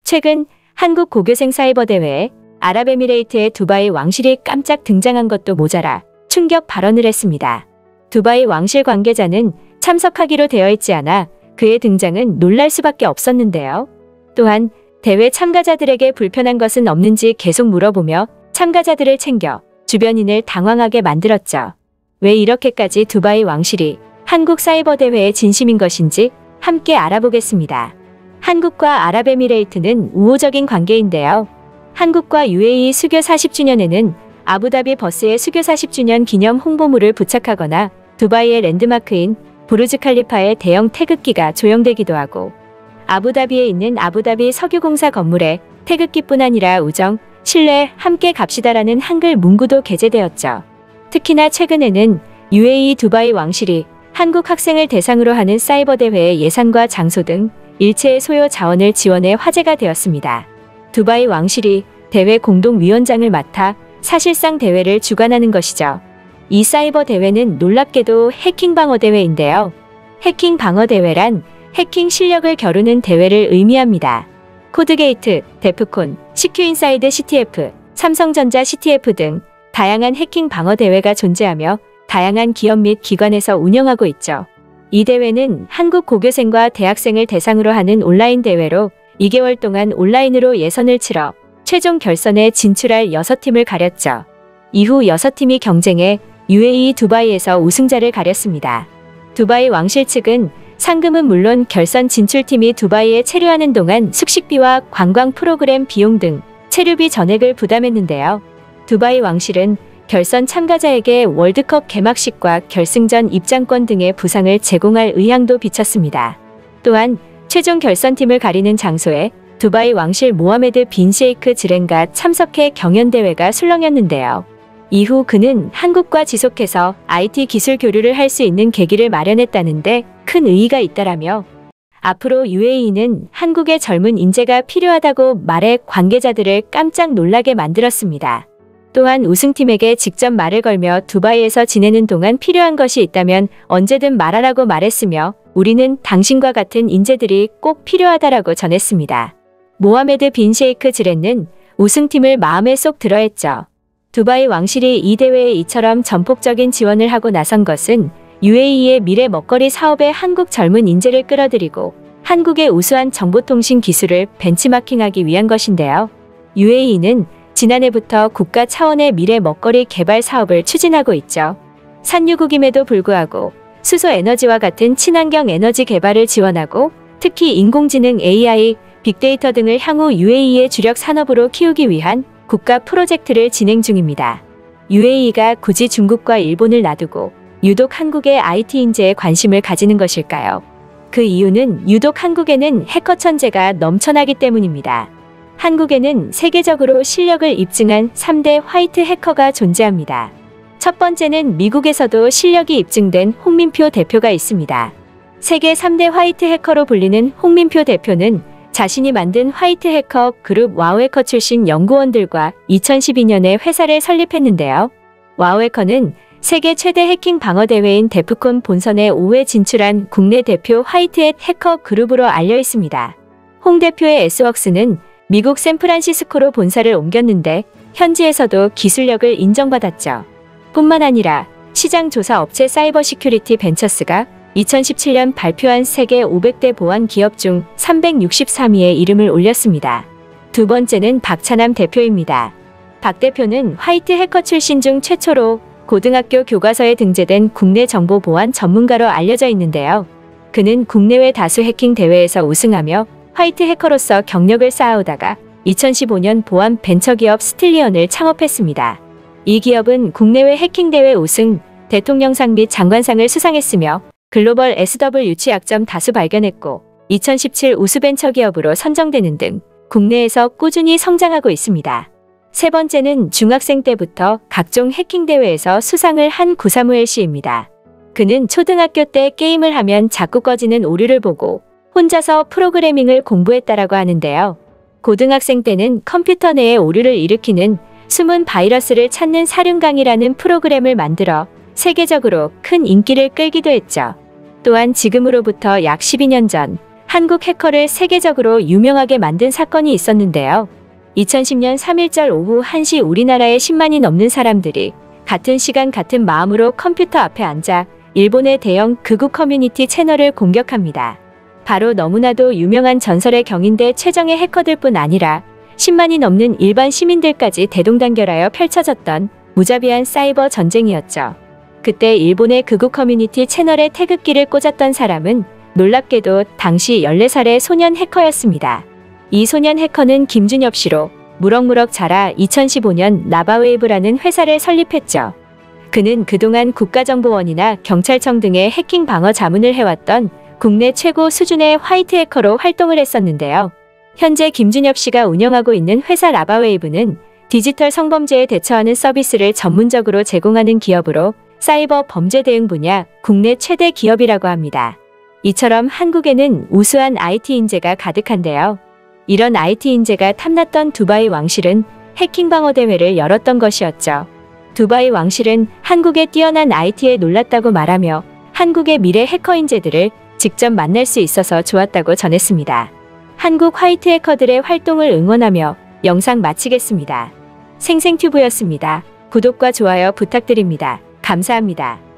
최근 한국 고교생 사이버 대회에 아랍에미레이트의 두바이 왕실이 깜짝 등장한 것도 모자라 충격 발언을 했습니다. 두바이 왕실 관계자는 참석하기로 되어 있지 않아 그의 등장은 놀랄 수밖에 없었는데요. 또한 대회 참가자들에게 불편한 것은 없는지 계속 물어보며 참가자들을 챙겨 주변인을 당황하게 만들었죠. 왜 이렇게까지 두바이 왕실이 한국 사이버 대회에 진심인 것인지 함께 알아보겠습니다. 한국과 아랍에미레이트는 우호적인 관계인데요. 한국과 UAE 수교 40주년에는 아부다비 버스의 수교 40주년 기념 홍보물을 부착하거나 두바이의 랜드마크인 부르즈 칼리파의 대형 태극기가 조형되기도 하고 아부다비에 있는 아부다비 석유공사 건물에 태극기뿐 아니라 우정, 신뢰, 함께 갑시다라는 한글 문구도 게재되었죠. 특히나 최근에는 UAE 두바이 왕실이 한국 학생을 대상으로 하는 사이버 대회의 예산과 장소 등 일체의 소요 자원을 지원해 화제가 되었습니다. 두바이 왕실이 대회 공동위원장을 맡아 사실상 대회를 주관하는 것이죠. 이 사이버 대회는 놀랍게도 해킹 방어 대회인데요. 해킹 방어 대회란 해킹 실력을 겨루는 대회를 의미합니다. 코드게이트, 데프콘, CQ인사이드 CTF, 삼성전자 CTF 등 다양한 해킹 방어 대회가 존재하며 다양한 기업 및 기관에서 운영하고 있죠. 이 대회는 한국 고교생과 대학생을 대상으로 하는 온라인 대회로 2개월 동안 온라인으로 예선을 치러 최종 결선에 진출할 6팀을 가렸죠. 이후 6팀이 경쟁해 UAE 두바이에서 우승자를 가렸습니다. 두바이 왕실 측은 상금은 물론 결선 진출팀이 두바이에 체류하는 동안 숙식비와 관광 프로그램 비용 등 체류비 전액을 부담했는데요. 두바이 왕실은 결선 참가자에게 월드컵 개막식과 결승전 입장권 등의 부상을 제공할 의향도 비쳤습니다. 또한 최종 결선팀을 가리는 장소에 두바이 왕실 모하메드 빈 셰이크 지렌가 참석해 경연대회가 술렁였는데요. 이후 그는 한국과 지속해서 IT 기술 교류를 할 수 있는 계기를 마련했다는데 큰 의의가 있다라며 앞으로 UAE는 한국의 젊은 인재가 필요하다고 말해 관계자들을 깜짝 놀라게 만들었습니다. 또한 우승팀에게 직접 말을 걸며 두바이에서 지내는 동안 필요한 것이 있다면 언제든 말하라고 말했으며 우리는 당신과 같은 인재들이 꼭 필요하다라고 전했습니다. 모하메드 빈 셰이크 지렌는 우승팀을 마음에 쏙 들어했죠. 두바이 왕실이 이 대회에 이처럼 전폭적인 지원을 하고 나선 것은 UAE의 미래 먹거리 사업에 한국 젊은 인재를 끌어들이고 한국의 우수한 정보통신 기술을 벤치마킹하기 위한 것인데요. UAE는 지난해부터 국가 차원의 미래 먹거리 개발 사업을 추진하고 있죠. 산유국임에도 불구하고 수소 에너지와 같은 친환경 에너지 개발을 지원하고 특히 인공지능 AI, 빅데이터 등을 향후 UAE의 주력 산업으로 키우기 위한 국가 프로젝트를 진행 중입니다. UAE가 굳이 중국과 일본을 놔두고 유독 한국의 IT 인재에 관심을 가지는 것일까요? 그 이유는 유독 한국에는 해커 천재가 넘쳐나기 때문입니다. 한국에는 세계적으로 실력을 입증한 3대 화이트 해커가 존재합니다. 첫 번째는 미국에서도 실력이 입증된 홍민표 대표가 있습니다. 세계 3대 화이트 해커로 불리는 홍민표 대표는 자신이 만든 화이트 해커 그룹 와우해커 출신 연구원들과 2012년에 회사를 설립했는데요. 와우해커는 세계 최대 해킹 방어 대회인 데프콘 본선에 5회 진출한 국내 대표 화이트햇 해커 그룹으로 알려 있습니다. 홍 대표의 S웍스는 미국 샌프란시스코로 본사를 옮겼는데 현지에서도 기술력을 인정받았죠. 뿐만 아니라 시장조사 업체 사이버 시큐리티 벤처스가 2017년 발표한 세계 500대 보안 기업 중 363위에 이름을 올렸습니다. 두 번째는 박찬남 대표입니다. 박 대표는 화이트 해커 출신 중 최초로 고등학교 교과서에 등재된 국내 정보 보안 전문가로 알려져 있는데요. 그는 국내외 다수 해킹 대회에서 우승하며 화이트 해커로서 경력을 쌓아오다가 2015년 보안 벤처기업 스틸리언을 창업했습니다. 이 기업은 국내외 해킹 대회 우승, 대통령상 및 장관상을 수상했으며 글로벌 SWC 약점 다수 발견했고 2017 우수벤처기업으로 선정되는 등 국내에서 꾸준히 성장하고 있습니다. 세 번째는 중학생 때부터 각종 해킹 대회에서 수상을 한 구사무엘 씨입니다. 그는 초등학교 때 게임을 하면 자꾸 꺼지는 오류를 보고 혼자서 프로그래밍을 공부했다라고 하는데요. 고등학생 때는 컴퓨터 내에 오류를 일으키는 숨은 바이러스를 찾는 사륜강이라는 프로그램을 만들어 세계적으로 큰 인기를 끌기도 했죠. 또한 지금으로부터 약 12년 전 한국 해커를 세계적으로 유명하게 만든 사건이 있었는데요. 2010년 3일절 오후 1시 우리나라의 10만이 넘는 사람들이 같은 시간 같은 마음으로 컴퓨터 앞에 앉아 일본의 대형 극우 커뮤니티 채널을 공격합니다. 바로 너무나도 유명한 전설의 경인대 최정예 해커들뿐 아니라 10만이 넘는 일반 시민들까지 대동단결하여 펼쳐졌던 무자비한 사이버 전쟁이었죠. 그때 일본의 극우 커뮤니티 채널에 태극기를 꽂았던 사람은 놀랍게도 당시 14살의 소년 해커였습니다. 이 소년 해커는 김준엽 씨로 무럭무럭 자라 2015년 나바웨이브라는 회사를 설립했죠. 그는 그동안 국가정보원이나 경찰청 등의 해킹 방어 자문을 해왔던 국내 최고 수준의 화이트 해커로 활동을 했었는데요. 현재 김준엽 씨가 운영하고 있는 회사 라바웨이브는 디지털 성범죄에 대처하는 서비스를 전문적으로 제공하는 기업으로 사이버 범죄 대응 분야 국내 최대 기업이라고 합니다. 이처럼 한국에는 우수한 IT 인재가 가득한데요. 이런 IT 인재가 탐났던 두바이 왕실은 해킹 방어 대회를 열었던 것이었죠. 두바이 왕실은 한국의 뛰어난 IT에 놀랐다고 말하며 한국의 미래 해커 인재들을 직접 만날 수 있어서 좋았다고 전했습니다. 한국 화이트 해커들의 활동을 응원하며 영상 마치겠습니다. 생생튜브였습니다. 구독과 좋아요 부탁드립니다. 감사합니다.